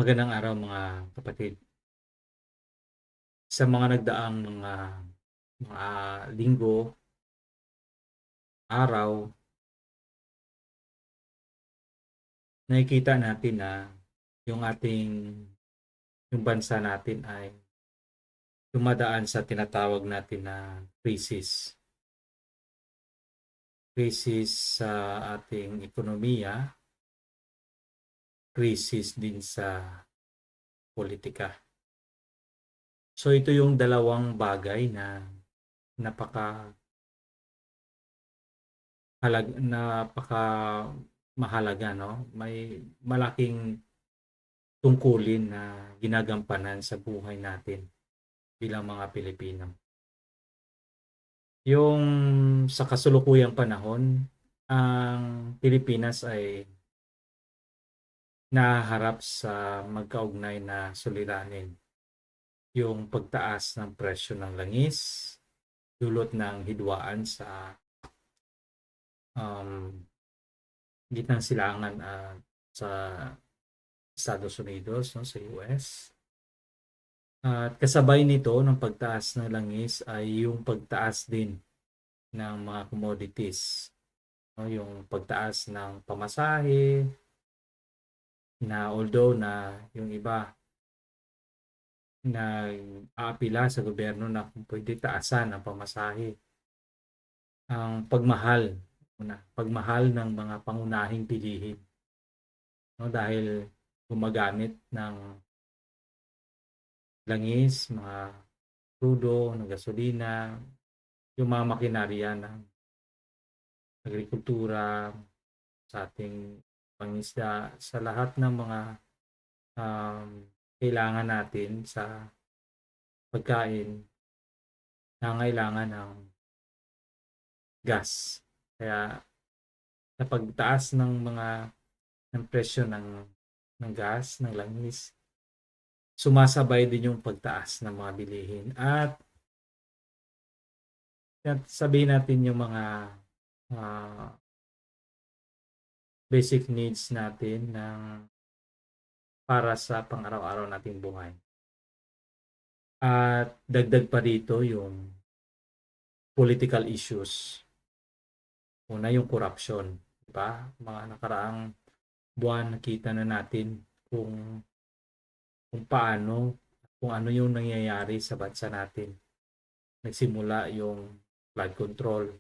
Magandang araw mga kapatid. Sa mga nagdaang mga linggo, araw, nakikita natin na yung yung bansa natin ay dumadaan sa tinatawag natin na krisis. Krisis sa ating ekonomiya, krisis din sa politika. So ito yung dalawang bagay na napaka napaka mahalaga, no? May malaking tungkulin na ginagampanan sa buhay natin bilang mga Pilipino. Yung sa kasulukuyang panahon, ang Pilipinas ay nahaharap sa magkaugnay na suliranin. Yung pagtaas ng presyo ng langis, dulot ng hidwaan sa um, gitnang silangan sa Estados Unidos, no, sa US. At kasabay nito ng pagtaas ng langis ay yung pagtaas din ng mga commodities. No, yung pagtaas ng pamasahe na although na yung iba na aapila sa gobyerno na kung pwede taasan ang pamasahe. Ang pagmahal ng mga pangunahing bilihin. No, dahil gumagamit ng langis, mga crudo, ng gasolina, yung mga makinarya ng agrikultura, sa ating pangisda, sa lahat ng mga um, kailangan natin sa pagkain, nangailangan ng gas. Kaya sa pagtaas ng presyo ng gas, ng langis, sumasabay din yung pagtaas ng mga bilihin. At sabihin natin yung mga uh, basic needs natin para sa pang-araw-araw nating buhay. At dagdag pa dito yung political issues. Una yung corruption, di ba? Mga nakaraang buwan nakita na natin kung paano, kung ano yung nangyayari sa bansa natin. Nagsimula yung flood control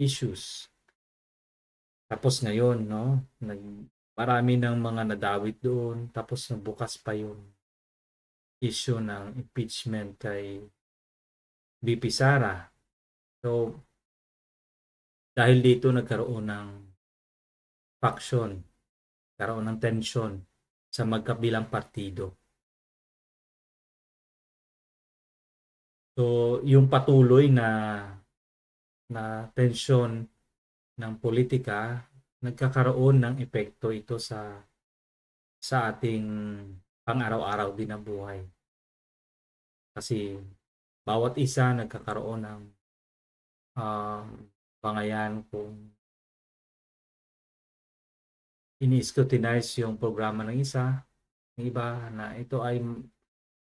issues. Tapos ngayon, no, marami ng mga nadawit doon. Tapos bukas pa yung issue ng impeachment kay VP Sara. So, dahil dito nagkaroon ng faction, nagkaroon ng tension sa magkabilang partido. So, yung patuloy na tension ng politika, nagkakaroon ng epekto ito sa ating pang-araw-araw din na buhay. Kasi bawat isa nagkakaroon ng bangayan kung ini-scrutinize yung programa ng isa, ng iba na ito ay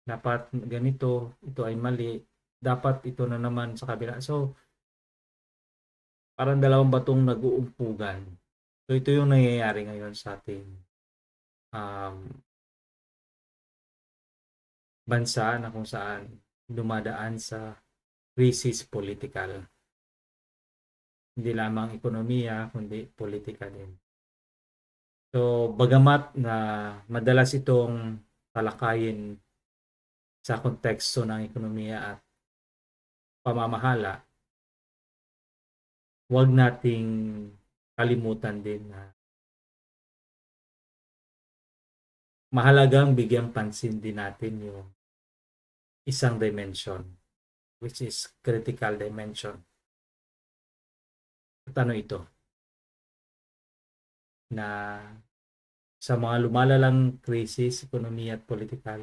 dapat ganito, ito ay mali, dapat ito na naman sa kabila. So, parang dalawang batong nag-uumpugan. So, ito yung nangyayari ngayon sa ating um, bansa na kung saan dumadaan sa crisis political. Hindi lamang ekonomiya, kundi politika din. So, bagamat na madalas itong talakayin sa konteksto ng ekonomiya at pamamahala, huwag nating kalimutan din na mahalagang bigyang pansin din natin yung isang dimension, which is critical dimension. At ano ito? Na sa mga lumalalang krisis, ekonomiya at politikal,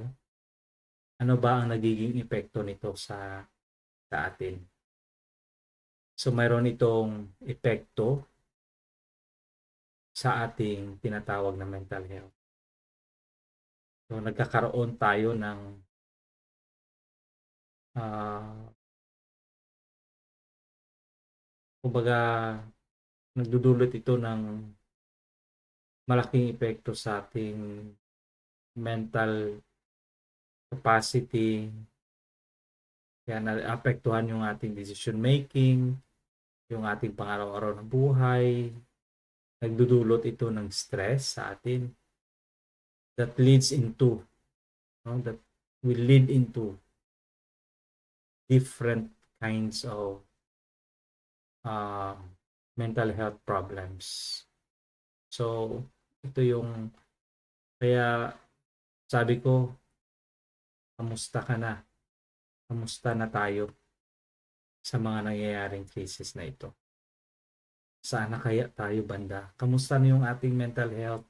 ano ba ang nagiging epekto nito sa atin? So mayroon itong epekto sa ating tinatawag na mental health. So, nagkakaroon tayo ng ah, kumbaga nagdudulot ito ng malaking epekto sa ating mental capacity, kaya naapektuhan yung ating decision making, yung ating pang-araw-araw na buhay, nagdudulot ito ng stress sa atin that leads into, that will lead into different kinds of uh, mental health problems. So, ito yung, kaya sabi ko, kamusta ka na? Kamusta na tayo sa mga nangyayaring crisis na ito? Saan na kaya tayo banda? Kamusta na yung ating mental health?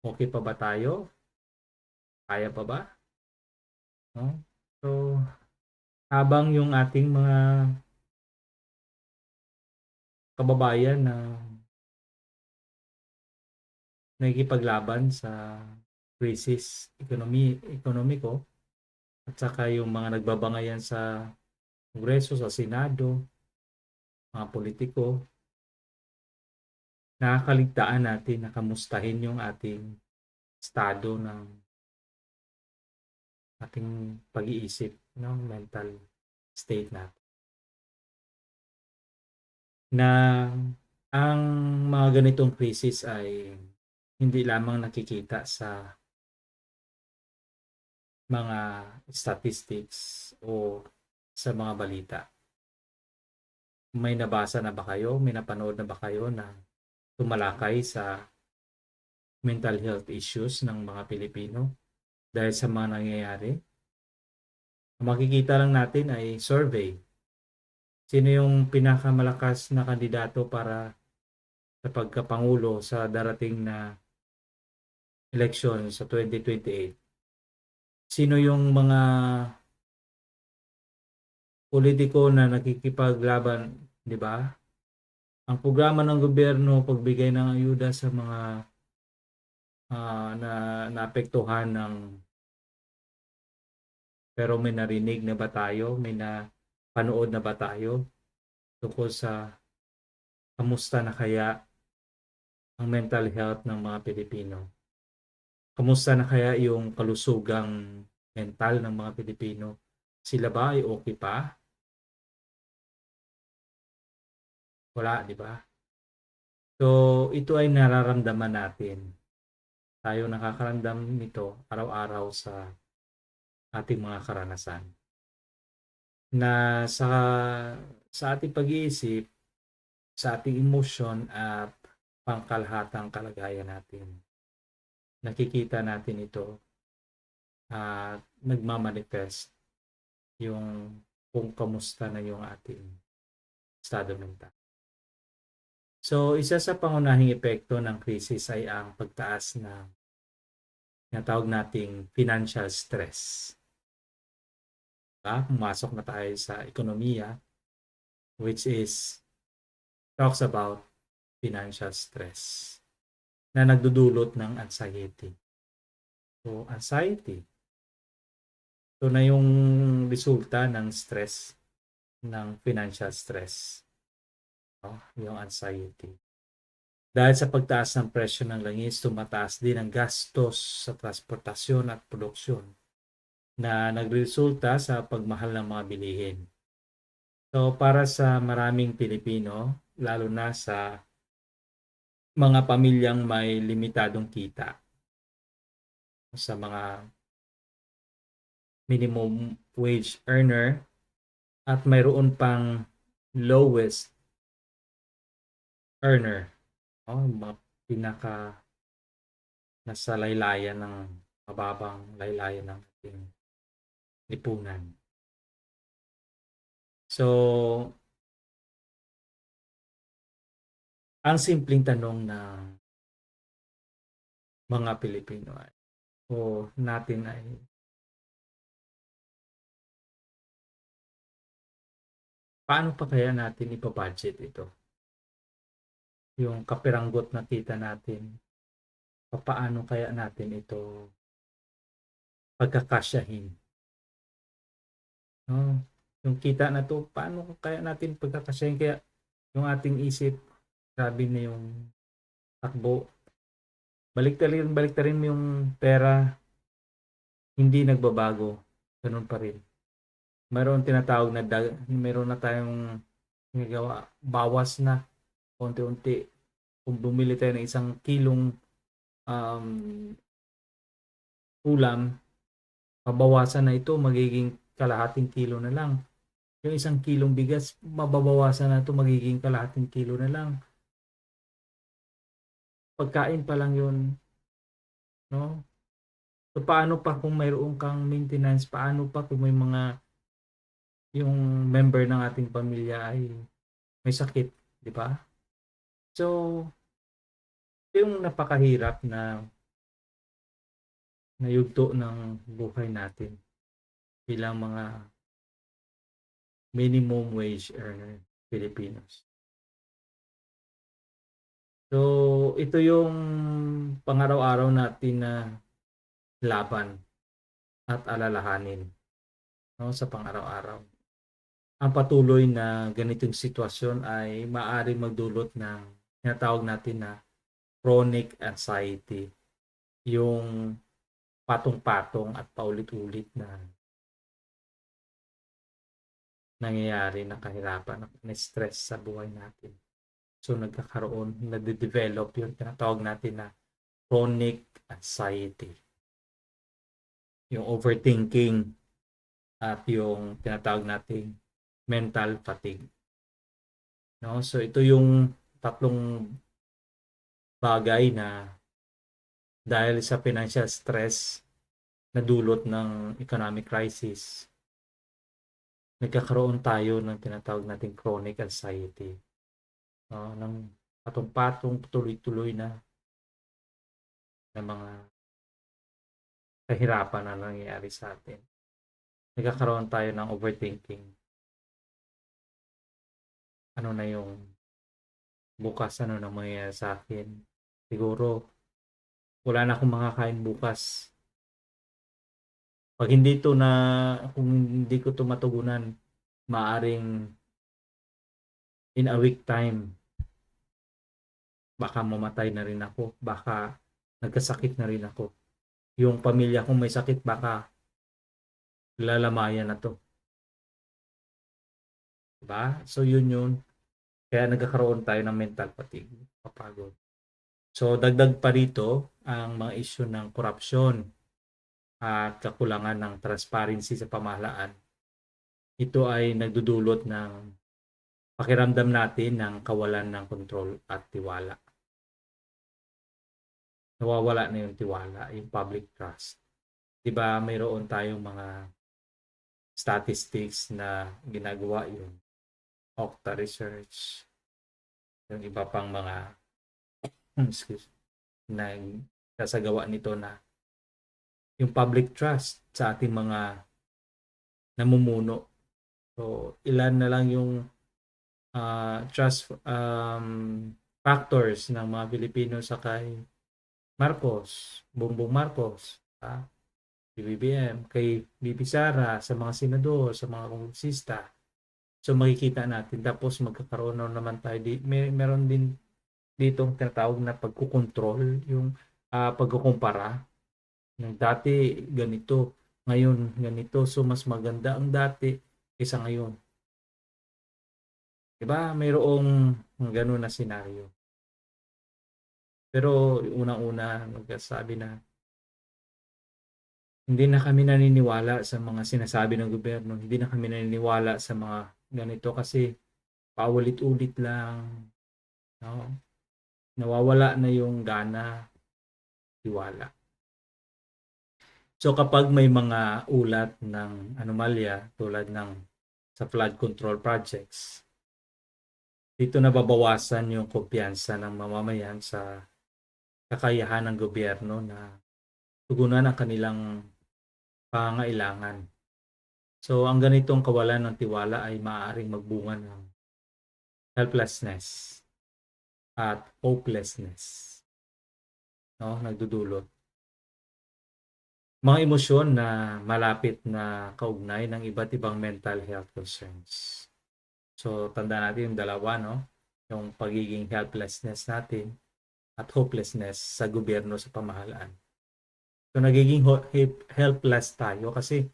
Okay pa ba tayo? Kaya pa ba? No? So, habang yung ating mga kababayan na nakikipaglaban sa crisis ekonomiko at saka yung mga nagbabangayan sa Kongreso, sa Senado, mga politiko, nakakaligtaan natin na kamustahin yung ating estado ng ating pag-iisip, ng mental state natin. Na ang mga ganitong crisis ay hindi lamang nakikita sa mga statistics o sa mga balita. May nabasa na ba kayo? May napanood na ba kayo na tumalakay sa mental health issues ng mga Pilipino dahil sa mga nangyayari? Ang makikita lang natin ay survey. Sino yung pinakamalakas na kandidato para sa pagkapangulo sa darating na eleksyon sa 2028? Sino yung mga politiko na nakikipaglaban, di ba? Ang programa ng gobyerno, pagbigay ng ayuda sa mga na naapektuhan ng, pero may narinig na ba tayo? May napanood na ba tayo tungkol sa kamusta na kaya ang mental health ng mga Pilipino? Kamusta na kaya yung kalusugang mental ng mga Pilipino? Sila ba ay okay pa? Wala, di ba? So, ito ay nararamdaman natin. Tayo nakakaramdam nito araw-araw sa ating mga karanasan. Na sa ating pag-iisip, sa ating emosyon at pangkalahatang kalagayan natin. Nakikita natin ito at nagmamanifest yung kung kamusta na yung ating estado mental. So, isa sa pangunahing epekto ng krisis ay ang pagtaas ng tinatawag nating financial stress. Pumasok na tayo sa ekonomiya, which is talks about financial stress na nagdudulot ng anxiety. So, anxiety, ito na yung resulta ng stress, ng financial stress, yung anxiety. Dahil sa pagtaas ng presyo ng langis, tumataas din ang gastos sa transportasyon at produksyon na nagresulta sa pagmahal ng mga bilihin. So para sa maraming Pilipino, lalo na sa mga pamilyang may limitadong kita, sa mga minimum wage earner at mayroon pang lowest earner, mga pinaka nasa laylayan ng mababang laylayan ng ating lipunan. So, ang simpleng tanong ng mga Pilipino ay, o natin ay, paano pa kaya natin ipabudget ito? Yung kapiranggot na kita natin, paano kaya natin ito pagkakasyahin. No? Yung kita na to, paano kaya natin pagkakasyahin? Kaya yung ating isip, grabe na yung takbo. Baliktarin mo yung pera, hindi nagbabago. Ganun pa rin. Mayroon tinatawag na, mayroon na tayong ginagawa, bawas na, unti-unti. Kung bumili tayo ng 1 kilong um, ulam, mabawasan na ito, magiging kalahating kilo na lang. Yung 1 kilong bigas, mababawasan na ito, magiging kalahating kilo na lang. Pagkain pa lang yun, no? So, paano pa kung mayroon kang maintenance? Paano pa kung may mga yung member ng ating pamilya ay may sakit, di ba? So, yung napakahirap na yugto ng buhay natin bilang mga minimum wage earner Filipinos. So, ito yung pang-araw-araw natin na laban at alalahanin, no, sa pang-araw-araw. Ang patuloy na ganitong sitwasyon ay maaaring magdulot ng tinatawag natin na chronic anxiety, yung patong-patong at paulit-ulit na nangyayari na kahirapan na stress sa buhay natin. So nade-develop yung tinatawag natin na chronic anxiety. Yung overthinking at yung tinatawag nating mental fatigue. No? So ito yung tatlong bagay na dahil sa financial stress na dulot ng economic crisis, nagkakaroon tayo ng tinatawag nating chronic anxiety. No? Ng patong-patong, tuloy-tuloy na mga kahirapan na nangyayari sa atin. Nagkakaroon tayo ng overthinking. Ano na yung bukas, ano na mangyayari sa akin? Siguro, wala na akong makakain bukas. Pag hindi to na, kung hindi ko to matugunan, maaring in a week time, baka mamatay na rin ako. Baka nagkasakit na rin ako. Yung pamilya kong may sakit, baka lalamayan na to. Diba? So yun yun. Kaya nagkakaroon tayo ng mental fatigue, kapagod. So dagdag pa rito ang mga issue ng korupsyon at kakulangan ng transparency sa pamahalaan. Ito ay nagdudulot ng pakiramdam natin ng kawalan ng kontrol at tiwala. Nawawala na yung tiwala, yung public trust. 'Di ba mayroon tayong mga statistics na ginagawa yung Okta Research, yung iba pang mga na sasagawa nito na yung public trust sa ating mga namumuno. So, ilan na lang yung trust factors ng mga Pilipino sa kay Marcos, Bongbong Marcos, BBM, kay BP Sara, sa mga senador, sa mga kongresista. So makikita natin, tapos magkakaroon na naman tayo, meron din ditong tinatawag na pagkukontrol, yung pagkukumpara ng dati ganito, ngayon ganito, so mas maganda ang dati kaysa ngayon. Diba? Mayroong gano'n na senaryo. Pero unang-una, nagsasabi na hindi na kami naniniwala sa mga sinasabi ng gobyerno. Hindi na kami naniniwala sa mga ganito kasi paulit-ulit lang. No? Nawawala na yung gana, tiwala. So kapag may mga ulat ng anomalya tulad ng sa flood control projects, dito nababawasan yung kumpiyansa ng mamamayan sa kakayahan ng gobyerno na tugunan ang kanilang pangangailangan. So ang ganitong kawalan ng tiwala ay maaaring magbunga ng helplessness at hopelessness. No, nagdudulot. mga emosyon na malapit na kaugnay ng iba't ibang mental health concerns. So, tandaan natin yung dalawa, no? Yung pagiging helplessness natin at hopelessness sa gobyerno, sa pamahalaan. So, nagiging helpless tayo kasi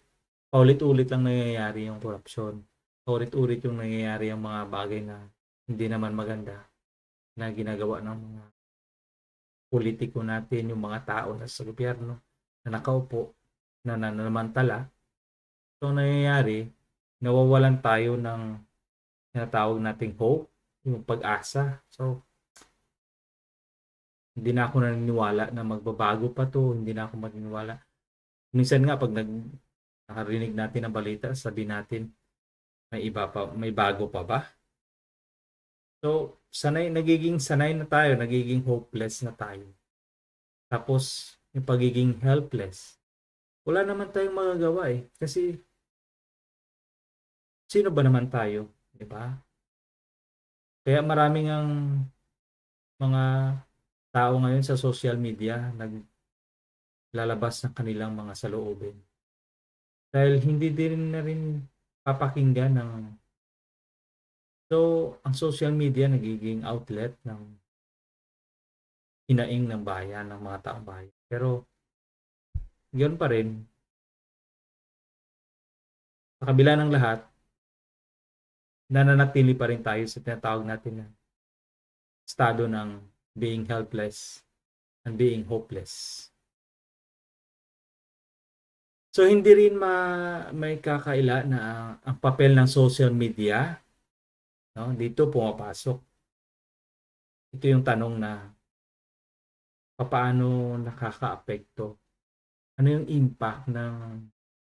paulit-ulit lang nangyayari yung korupsyon. Paulit-ulit yung nangyayari yung mga bagay na hindi naman maganda na ginagawa ng mga politiko natin, yung mga tao na sa gobyerno na nakaupo, na nananamantala. So, nangyayari, nawawalan tayo ng tinatawag nating hope, yung pag-asa. So, hindi na ako naniniwala na magbabago pa to, hindi na ako maniniwala. Minsan nga pag nakarinig natin ng balita, sabi natin may iba pa, may bago pa ba? So, nagiging sanay na tayo, nagiging hopeless na tayo. Tapos, yung pagiging helpless, wala naman tayong magagawa eh. Kasi, sino ba naman tayo? Diba? Kaya maraming ang mga tao ngayon sa social media naglalabas ng kanilang mga saloobin. Dahil hindi din na rin papakinggan ng ang social media nagiging outlet ng hinaing ng bayan, ng mga taong bayan. Pero yun pa rin, sa kabila ng lahat, nananatili pa rin tayo sa tinatawag natin na estado ng being helpless and being hopeless. So hindi rin may kakaila na ang papel ng social media, no? Dito pumapasok. Ito yung tanong na paano nakakaapekto? Ano yung impact ng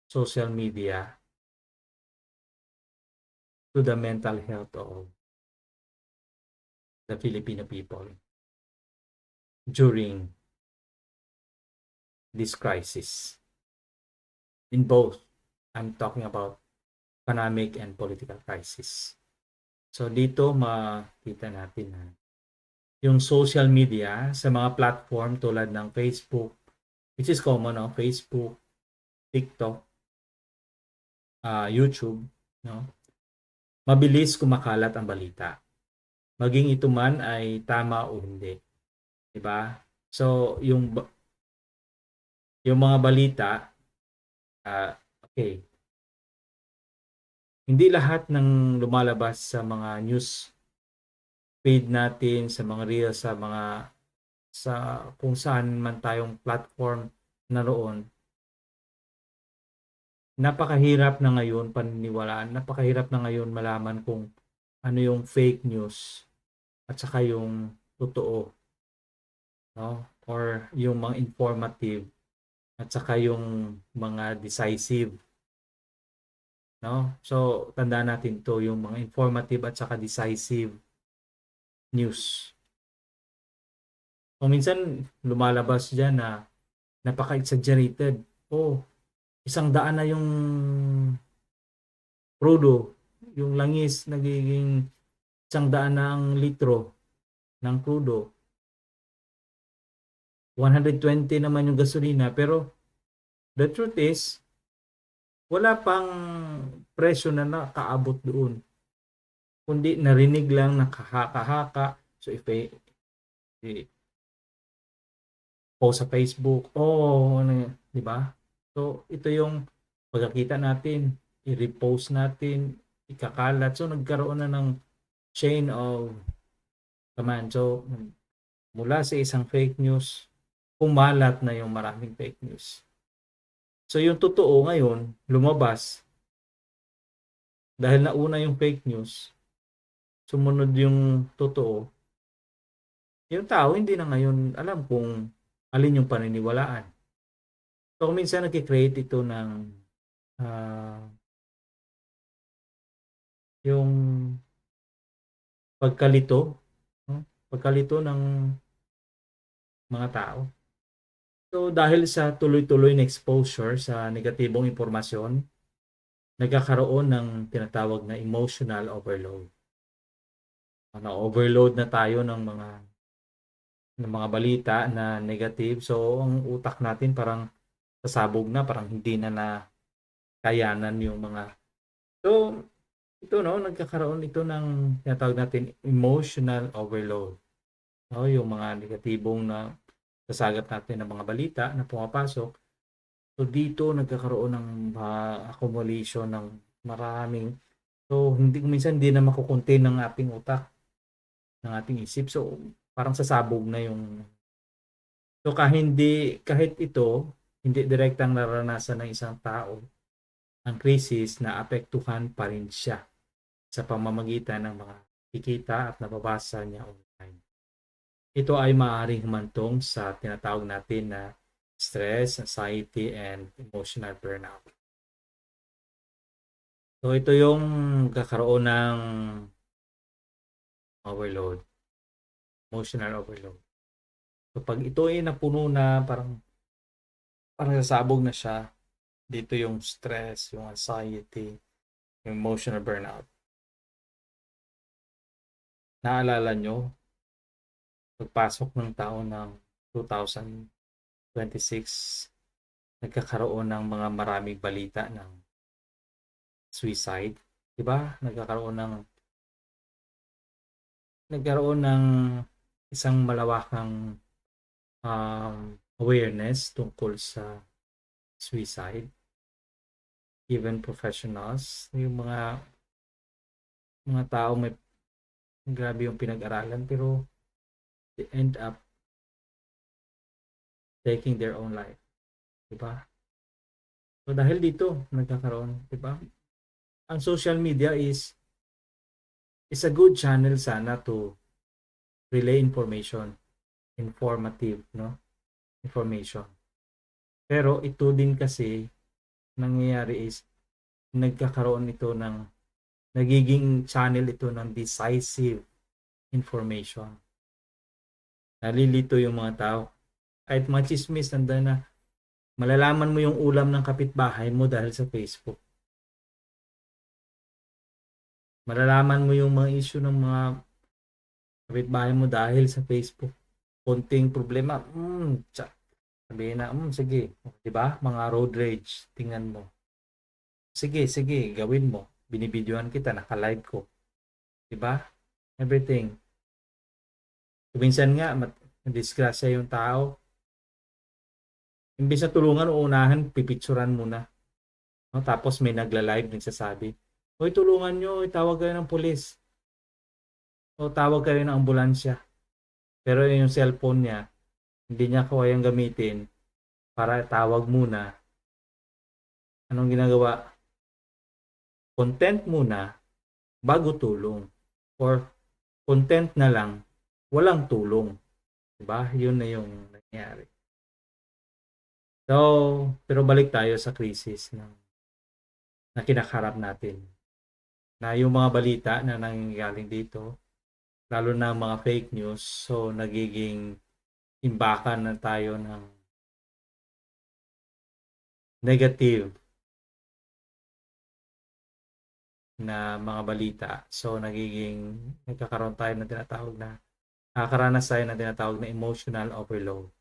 social media to the mental health of the Filipino people during this crisis? In both, I'm talking about economic and political crisis. So dito makita natin na yung social media sa mga platform tulad ng Facebook, which is common, no? Facebook, TikTok, YouTube, no? Mabilis kumakalat ang balita. Maging ito man ay tama o hindi. Diba? So, yung mga balita, okay. Hindi lahat ng lumalabas sa mga news feed natin, sa mga reels, sa kung saan man tayong platform naroon. Napakahirap na ngayon paniniwalaan, napakahirap na ngayon malaman kung ano yung fake news at saka yung totoo, no? Or yung mga informative at saka yung mga decisive, no? So, tandaan natin to, yung mga informative at saka decisive news. O minsan lumalabas diyan na napaka-exaggerated. Oh, 100 na yung crudo, yung langis nagiging 100 na ang litro ng crudo. 120 naman yung gasolina, pero the truth is wala pang presyo na nakaabot doon. Kundi narinig lang na kahaka-haka. So if post sa Facebook, ano, 'di ba? So ito yung pagkakita natin, i-repost natin, ikakalat. So nagkaroon na ng chain of command. So mula sa isang fake news, kumalat na yung maraming fake news. So yung totoo ngayon, lumabas. Dahil nauna yung fake news, sumunod yung totoo. Yung tao hindi na ngayon alam kung alin yung paniniwalaan. So minsan nagki-create ito ng yung pagkalito, no? Pagkalito ng mga tao. So dahil sa tuloy-tuloy na exposure sa negatibong impormasyon, nagkakaroon ng tinatawag na emotional overload. Na-overload na tayo ng mga balita na negative. So ang utak natin parang sasabog na, parang hindi na kayanan yung mga. So, ito nagkakaroon ito ng tinatawag natin emotional overload. Yung mga negatibong na sasagat natin ng mga balita na pumapasok. So, dito nagkakaroon ng accumulation ng maraming. So, minsan hindi na makukontain ng ating utak, ng ating isip. So, parang sasabog na yung. So, kahit ito, hindi direktang naranasan ng isang tao, ang krisis na apektuhan pa rin siya sa pamamagitan ng mga kikita at nababasa niya online. Ito ay maaaring humantong sa tinatawag natin na stress, anxiety, and emotional burnout. So, ito yung kakaroon ng overload, emotional overload. So, pag ito ay napuno na, parang sasabog na siya, dito yung stress, yung anxiety, yung emotional burnout. Naalala nyo, pagpasok ng taon ng 2026, nagkakaroon ng mga maraming balita ng suicide. Diba? Nagkaroon ng isang malawakang awareness tungkol sa suicide. Even professionals, yung mga tao may grabe yung pinag-aralan, pero they end up taking their own life. Diba? So dahil dito nagkakaroon, diba? Ang social media is a good channel sana to relay information, informative, information. Pero ito din kasi nangyayari is nagkakaroon ito ng nagiging channel ito ng decisive information. Nalilito yung mga tao. Kahit mga chismis, nandiyan na malalaman mo yung ulam ng kapitbahay mo dahil sa Facebook. Malalaman mo yung mga issue ng mga kapitbahay mo dahil sa Facebook. Konting problema, sabihin na, sige, di ba? Mga road rage, tingnan mo. Sige, gawin mo. Binibidyohan kita, naka-live ko. Di ba? Everything. Minsan nga, disgrasya yung tao. Imbis na tulungan o unahan, pipicturan muna. Tapos may nagla-live, nagsasabi, "Hoy, tulungan nyo, tawag kayo ng pulis. O tawag kayo ng ambulansya." Pero yung cellphone niya, hindi niya kayang gamitin para tawag muna. Anong ginagawa? Content muna bago tulong. Or content na lang, walang tulong. Diba? Yun na yung nangyari. So, pero balik tayo sa krisis na kinakaharap natin. Na yung mga balita na nangyayari dito, lalo na mga fake news, so nagiging imbakan na tayo ng negative na mga balita. So nagkakaroon tayo ng nakakaranas tayo ng tinatawag na emotional overload.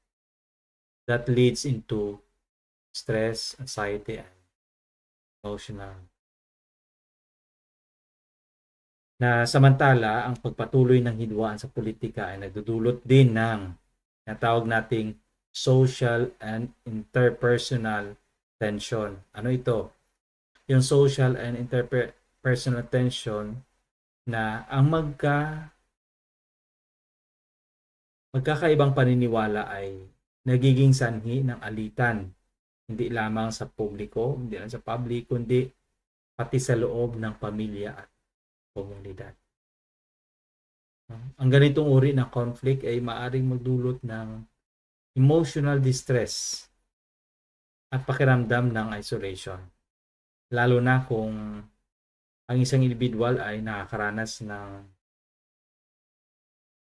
That leads into stress, anxiety, and emotional. Na samantala, ang pagpatuloy ng hidwaan sa politika ay nagdudulot din ng natawag nating social and interpersonal tension. Ano ito? Yung social and interpersonal tension na ang magkakaibang paniniwala ay nagiging sanhi ng alitan. Hindi lamang sa publiko, hindi lang sa public, kundi pati sa loob ng pamilya at komunidad. Ang ganitong uri ng conflict ay maaring magdulot ng emotional distress at pakiramdam ng isolation. Lalo na kung ang isang individual ay nakakaranas ng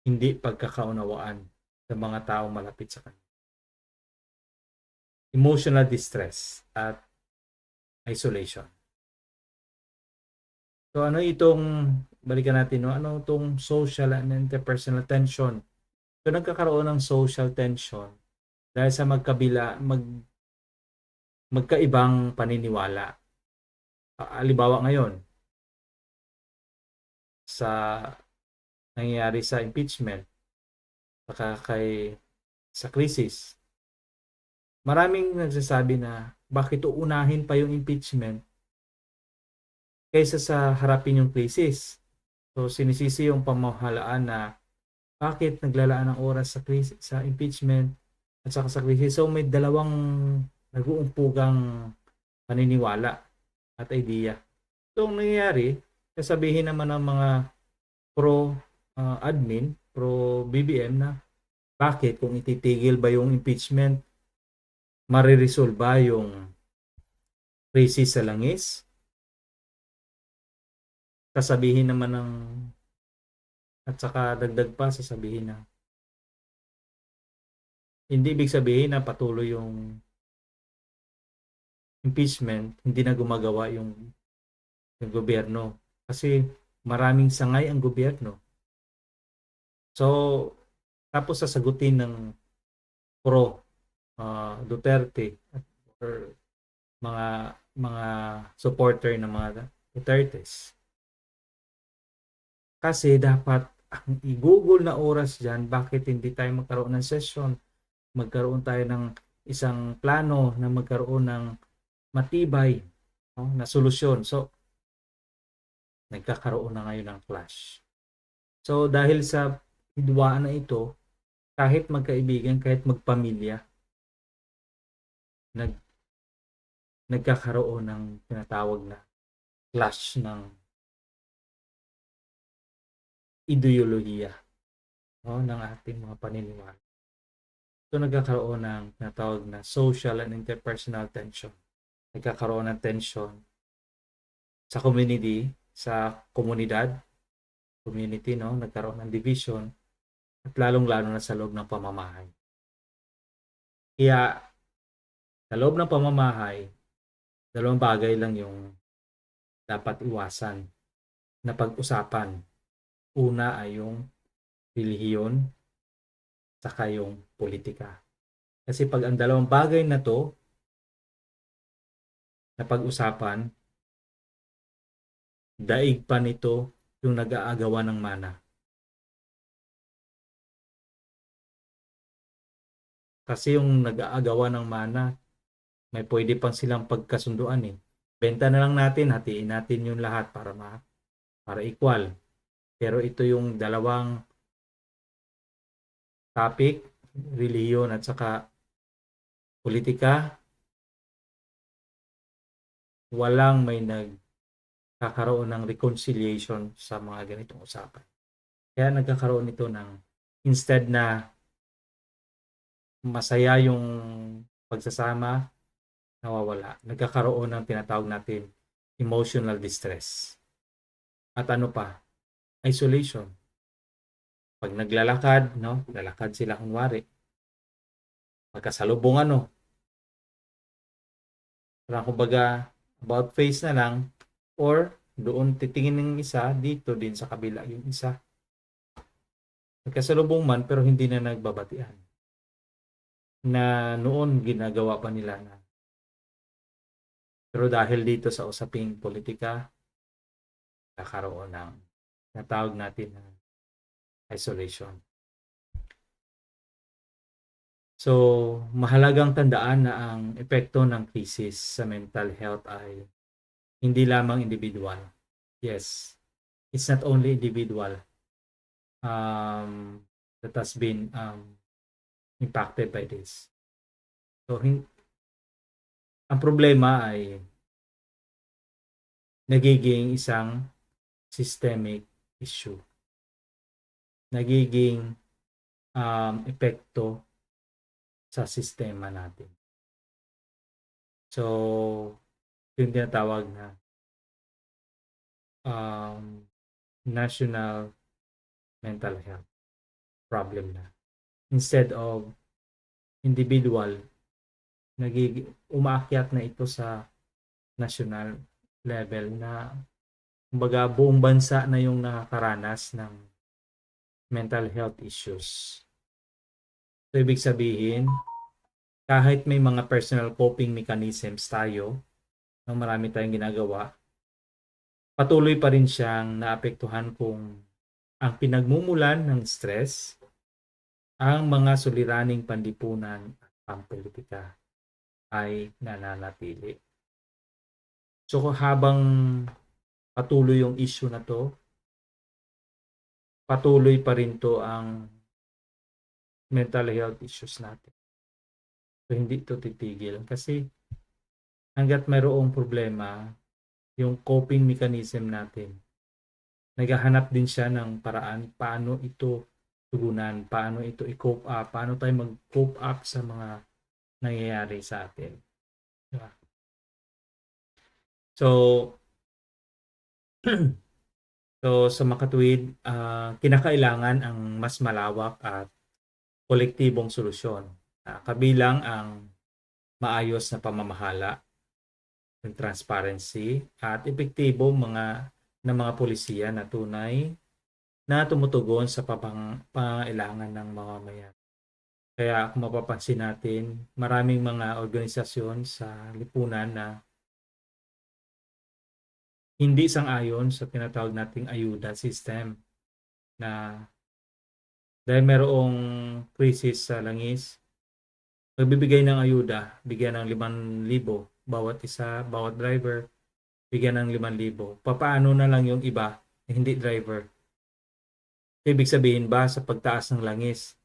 hindi pagkakaunawaan sa mga tao malapit sa kanya. Emotional distress at isolation. So ano balikan natin, ano itong social and interpersonal tension? So nagkakaroon ng social tension dahil sa magkaibang paniniwala. Halimbawa ngayon, sa nangyayari sa impeachment, saka sa krisis, maraming nagsasabi na bakit uunahin pa yung impeachment kaysa sa harapin yung krisis. So sinisisi yung pamahalaan na bakit naglalaan ng oras sa impeachment at saka sa krisis. So may dalawang nag-uumpugang paniniwala at idea. So ang nangyayari, sasabihin naman ng mga pro-admin, pro-BBM na bakit kung ititigil ba yung impeachment, mariresolba yung krisis sa langis? Sasabihin naman ng at saka dagdag pa sasabihin na hindi ibig sabihin na patuloy yung impeachment, hindi na gumagawa yung gobyerno kasi maraming sangay ang gobyerno. So tapos sasagutin ng pro Duterte or mga supporter ng mga Dutertes. Kasi dapat ang i-google na oras dyan, bakit hindi tayo magkaroon ng session, magkaroon tayo ng isang plano na magkaroon ng matibay na solusyon. So, nagkakaroon na ngayon ng clash. So, dahil sa hidwaan na ito, kahit magkaibigan, kahit magpamilya, nagkakaroon ng tinatawag na clash ng ideolohiya ng ating mga paniniwala. So nagkakaroon ng tinatawag na social and interpersonal tension. Nagkakaroon ng tension sa community, sa komunidad, community, nagkaroon ng division at lalong-lalo na sa loob ng pamamahay. Kaya sa loob ng pamamahay, dalawang bagay lang yung dapat iwasan na pag-usapan. Una ay yung relihiyon, saka yung politika. Kasi pag ang dalawang bagay na to na pag-usapan, daig pa nito yung nag-aagawan ng mana. Kasi yung nag-aagawa ng mana, may pwede pang silang pagkasunduan eh. Benta na lang natin, hatiin natin yung lahat para equal. Pero ito yung dalawang topic, relihiyon at saka politika, walang may nagkakaroon ng reconciliation sa mga ganitong usapan. Kaya nagkakaroon ito ng instead na masaya yung pagsasama, nawawala. Nagkakaroon ng tinatawag natin emotional distress. At ano pa? Isolation. Pag naglalakad, lalakad sila kunwari. Magkasalubong parang kumbaga about face na lang or doon titingin ng isa dito din sa kabila yung isa. Magkasalubong man pero hindi na nagbabatian. Na noon ginagawa pa nila na. Pero dahil dito sa usaping politika, kakaroon ng natawag natin na isolation. So, mahalagang tandaan na ang epekto ng krisis sa mental health ay hindi lamang individual. Yes, it's not only individual that has been impacted by this. So, ang problema ay nagiging isang systemic issue. Nagiging epekto sa sistema natin. So, yung tinatawag na national mental health problem na. Instead of individual, umaakyat na ito sa national level na kumbaga buong bansa na yung nakakaranas ng mental health issues. So, ibig sabihin, kahit may mga personal coping mechanisms tayo, na marami tayong ginagawa, patuloy pa rin siyang naapektuhan kung ang pinagmumulan ng stress, ang mga suliraning panlipunan at pampolitika ay nananatili. So habang patuloy yung issue na to, patuloy pa rin to ang mental health issues natin. So hindi to titigil kasi hangga't mayroong problema, yung coping mechanism natin, naghahanap din siya ng paraan paano ito tugunan, paano ito i-cope up, paano tayo mag-cope up sa mga nangyayari sa atin. Diba? So, sa makatuwid, kinakailangan ang mas malawak at kolektibong solusyon. Kabilang ang maayos na pamamahala, yung transparency, at epektibo ng mga polisiya na tunay na tumutugon sa pangailangan ng mamamayan. Kaya kung mapapansin natin, maraming mga organisasyon sa lipunan na hindi sang-ayon sa tinatawag nating ayuda system, na dahil mayroong krisis sa langis, magbibigay ng ayuda, bigyan ng 5,000 bawat isa, bawat driver, bigyan ng 5,000. Papaano na lang yung iba na hindi driver? Ibig sabihin ba sa pagtaas ng langis,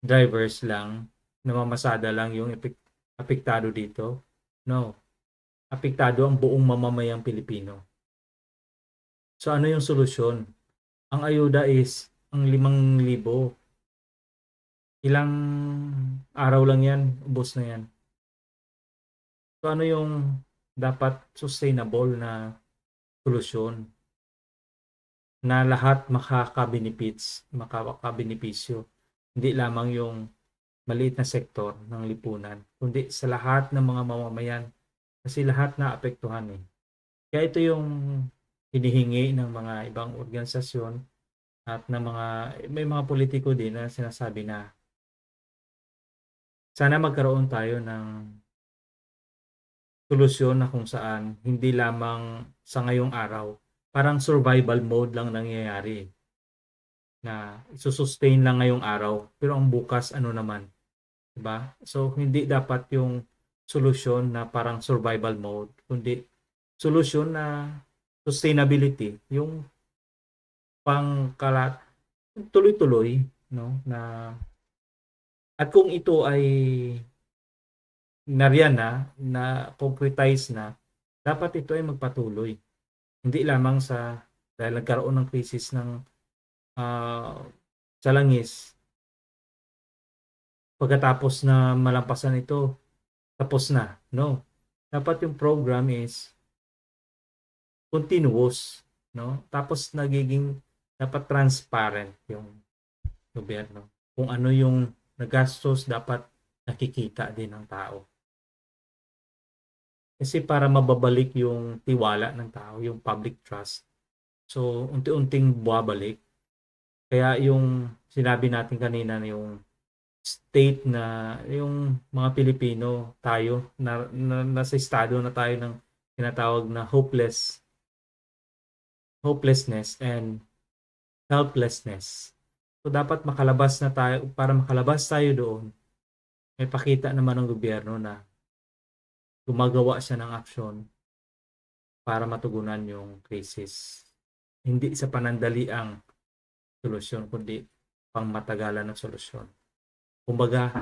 drivers lang, namamasada lang yung apektado dito? No. Apektado ang buong mamamayang Pilipino. So ano yung solusyon? Ang ayuda is ang 5,000. Ilang araw lang yan, ubos na yan. So ano yung dapat sustainable na solusyon na lahat makakabenepisyo. Hindi lamang yung maliit na sektor ng lipunan, kundi sa lahat ng mga mamamayan, kasi lahat na apektuhan eh. Kaya ito yung hinihingi ng mga ibang organisasyon at may mga politiko din na sinasabi na sana magkaroon tayo ng solusyon na kung saan hindi lamang sa ngayong araw, parang survival mode lang nangyayari. Na isusustain lang ngayong araw, pero ang bukas ano naman, 'di ba? So hindi dapat yung solusyon na parang survival mode, kundi solusyon na sustainability, yung pangkalat tuloy-tuloy, no, na at kung ito ay nariyan na concretize na, dapat ito ay magpatuloy. Hindi lamang dahil nagkaroon ng krisis ng sa langis, pagkatapos na malampasan ito, tapos na. No. Dapat yung program is continuous, no? Tapos dapat transparent yung gobyerno. Kung ano yung nagastos, dapat nakikita din ng tao. Kasi para mababalik yung tiwala ng tao, yung public trust. So, unti-unting babalik. Kaya yung sinabi natin kanina, yung state na yung mga Pilipino, tayo, nasa estado na tayo ng tinatawag na hopelessness and helplessness. So, dapat makalabas na tayo, para makalabas tayo doon, may pakita naman ng gobyerno na gumagawa siya ng aksyon para matugunan yung krisis. Hindi sa panandaliang solusyon, kundi pangmatagalan ng solusyon. Kumbaga,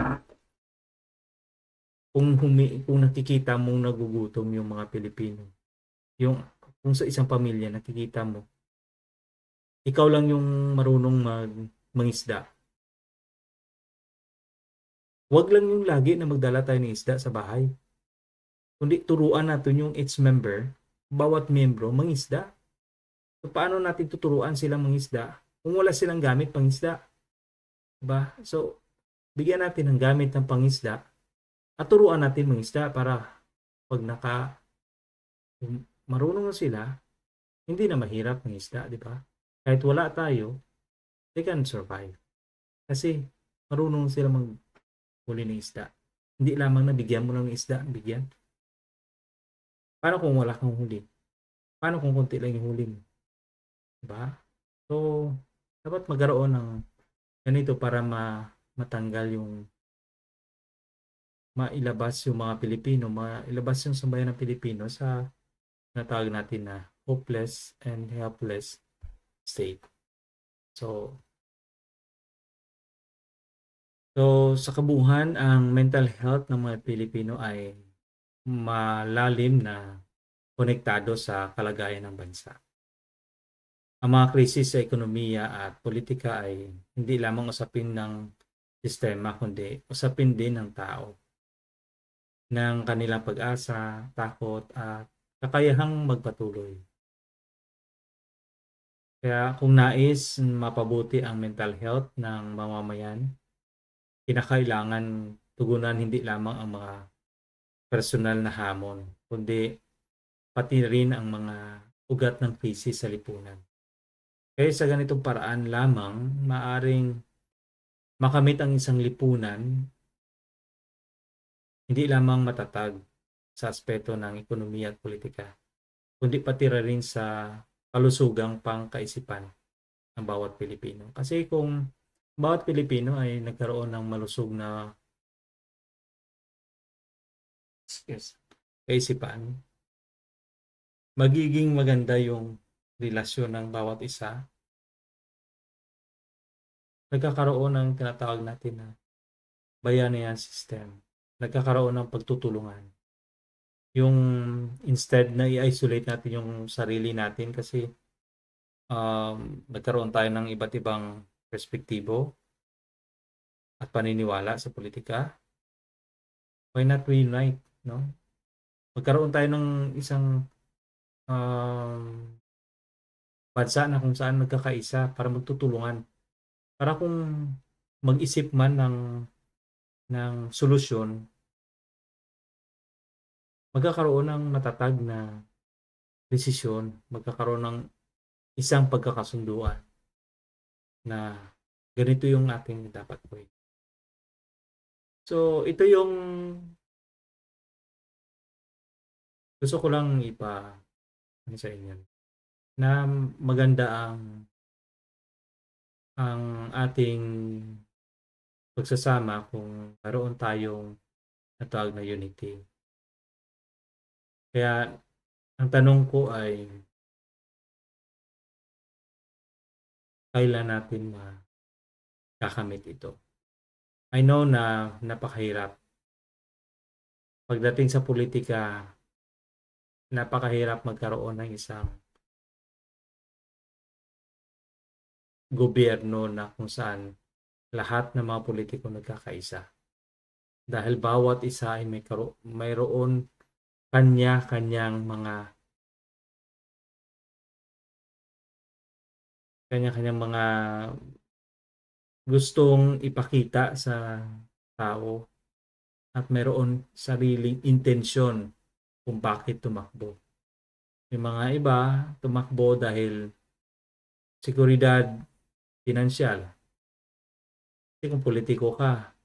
kung nakikita mong nagugutom yung mga Pilipino, kung sa isang pamilya nakikita mo, ikaw lang yung marunong mangisda. Huwag lang yung lagi na magdala tayo ng isda sa bahay. Kundi turuan natin yung each member, bawat miyembro, mangisda. So, paano natin tuturuan silang mangisda kung wala silang gamit pangisda? Diba? So, bigyan natin ng gamit ng pangisda at turuan natin mangisda para pag marunong na sila, hindi na mahirap mangisda, di ba? Kahit wala tayo, they can survive. Kasi marunong sila maghuli ng isda. Hindi lamang na bigyan mo lang ng isda, bigyan. Paano kung wala kang huli? Paano kung konti lang yung huli mo? Diba? So, dapat magkaroon ng ganito para matanggal yung mailabas yung mga Pilipino, mailabas yung sambayan ng Pilipino sa natawag natin na hopeless and helpless state. So, sa kabuuan, ang mental health ng mga Pilipino ay malalim na konektado sa kalagayan ng bansa. Ang mga krisis sa ekonomiya at politika ay hindi lamang usapin ng sistema kundi usapin din ng tao, ng kanilang pag-asa, takot at kakayahang magpatuloy. Kaya kung nais mapabuti ang mental health ng mamamayan, kinakailangan tugunan hindi lamang ang mga personal na hamon, kundi pati rin ang mga ugat ng krisis sa lipunan. Kaya sa ganitong paraan lamang maaring makamit ang isang lipunan hindi lamang matatag sa aspeto ng ekonomiya at politika, kundi pati rin sa kalusugang pangkaisipan ng bawat Pilipino. Kasi kung bawat Pilipino ay nagkaroon ng malusog na kaisipan, magiging maganda yung relasyon ng bawat isa. Nagkakaroon ng tinatawag natin na bayanihan system. Nagkakaroon ng pagtutulungan. Yung instead na i-isolate natin yung sarili natin kasi nagkaroon tayo ng iba't ibang perspektibo at paniniwala sa politika. Why not we unite, no? Magkaroon tayo ng isang bansa na kung saan nagkakaisa para magtutulungan. Para kung mag-isip man ng solusyon, magkakaroon ng matatag na desisyon, magkakaroon ng isang pagkakasunduan na ganito yung ating dapat gawin. So, ito yung gusto ko lang sa inyo na maganda ang ating pagsasama kung karoon tayong natawag na unity. Kaya ang tanong ko ay kailan natin makakamit ito? I know na napakahirap. Pagdating sa politika, napakahirap magkaroon ng isang gobyerno na kung saan lahat ng mga politiko nagkakaisa. Dahil bawat isa ay mayroon kanya-kanyang mga gustong ipakita sa tao at mayroon sariling intensyon kung bakit tumakbo. Yung mga iba tumakbo dahil seguridad pinansyal. Kasi kung politiko ka,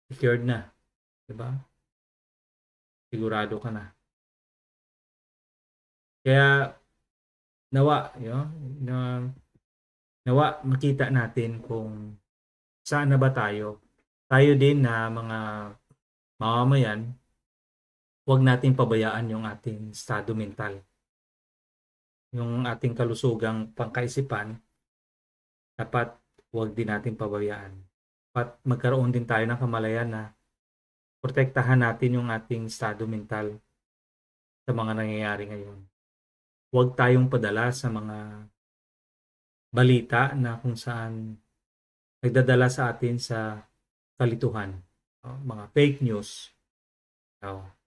secured na, 'di ba? Sigurado ka na. Kaya nawa makita natin kung saan na ba tayo. Tayo din na mga mamamayan, huwag nating pabayaan yung ating estado mental. Yung ating kalusugang pangkaisipan, dapat huwag din nating pabayaan. At magkaroon din tayo ng kamalayan na protektahan natin yung ating estado mental sa mga nangyayari ngayon. Huwag tayong padala sa mga balita na kung saan nagdadala sa atin sa kalituhan. Mga fake news.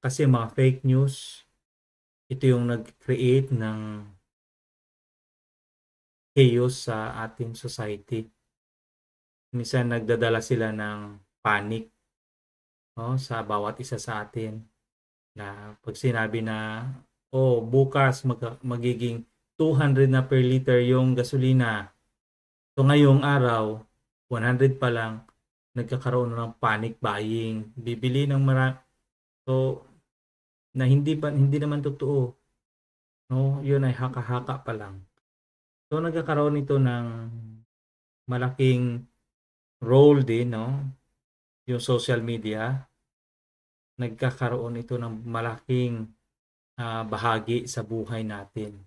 Kasi mga fake news, ito yung nag-create ng chaos sa ating society. Minsan nagdadala sila ng panic sa bawat isa sa atin. Na pag sinabi na, bukas magiging 200 na per liter yung gasolina. So ngayong araw, 100 pa lang. nagkakaroon na ng panic buying, bibili ng so na hindi naman totoo, no? Yun ay haka-haka pa lang. So nagkakaroon ito ng malaking role din, no? Yung social media, nagkakaroon ito ng malaking bahagi sa buhay natin.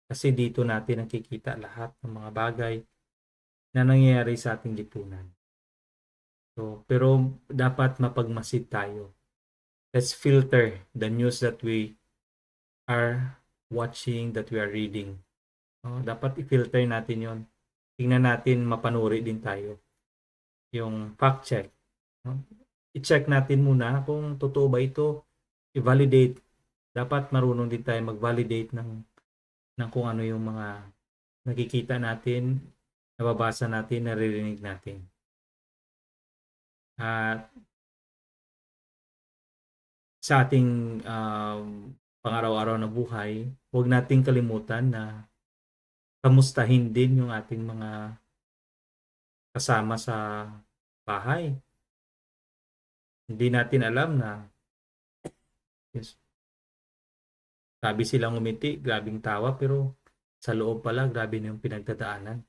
Kasi dito natin nakikita lahat ng mga bagay na nangyayari sa ating lipunan. So, pero dapat mapagmasid tayo. Let's filter the news that we are watching, that we are reading. Dapat i-filter natin yon. Tingnan natin, mapanuri din tayo. Yung fact check. I-check natin muna kung totoo ba ito. I-validate. Dapat marunong din tayo mag-validate ng kung ano yung mga nakikita natin, nababasa natin, naririnig natin. At sa ating pang-araw-araw na buhay, huwag nating kalimutan na kamustahin din yung ating mga kasama sa bahay. Hindi natin alam na grabe silang umiti, grabing tawa, pero sa loob pala, grabe na yung pinagdadaanan.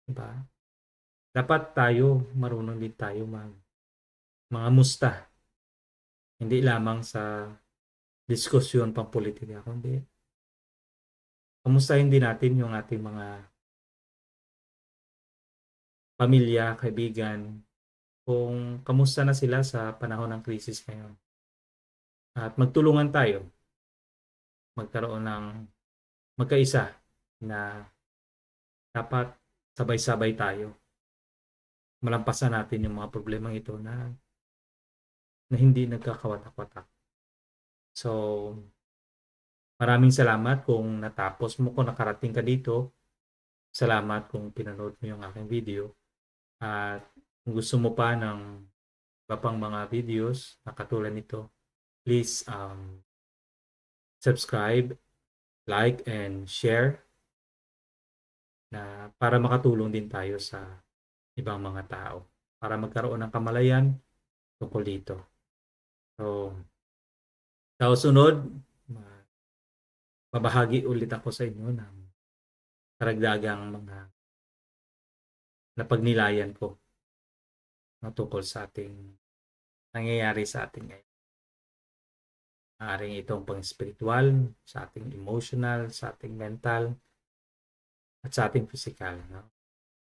Diba? Dapat tayo, marunong din tayo mga musta. Hindi lamang sa diskusyon pang politika, kundi kamustahin din natin yung ating mga pamilya, kaibigan, kung kamusta na sila sa panahon ng krisis ngayon. At magtulungan tayo magkaroon ng magkaisa na dapat sabay-sabay tayo. Malampasan natin yung mga problemang ito na hindi nagkakawatak-watak. So, maraming salamat kung natapos mo, kung nakarating ka dito. Salamat kung pinanood mo yung aking video. At kung gusto mo pa ng iba pang mga videos na katulad nito, please subscribe, like, and share na para makatulong din tayo sa ibang mga tao para magkaroon ng kamalayan tungkol dito. So, sa susunod, babahagi ulit ako sa inyo ng karagdagang mga napagnilayan ko tungkol sa ating nangyayari sa ating ngayon. Maaaring itong pang-spiritual, sa ating emotional, sa ating mental, at sa ating physical, no?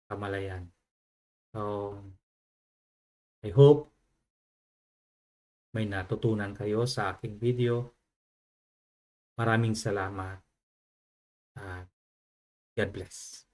Kamalayan. So, I hope may natutunan kayo sa aking video. Maraming salamat. God bless.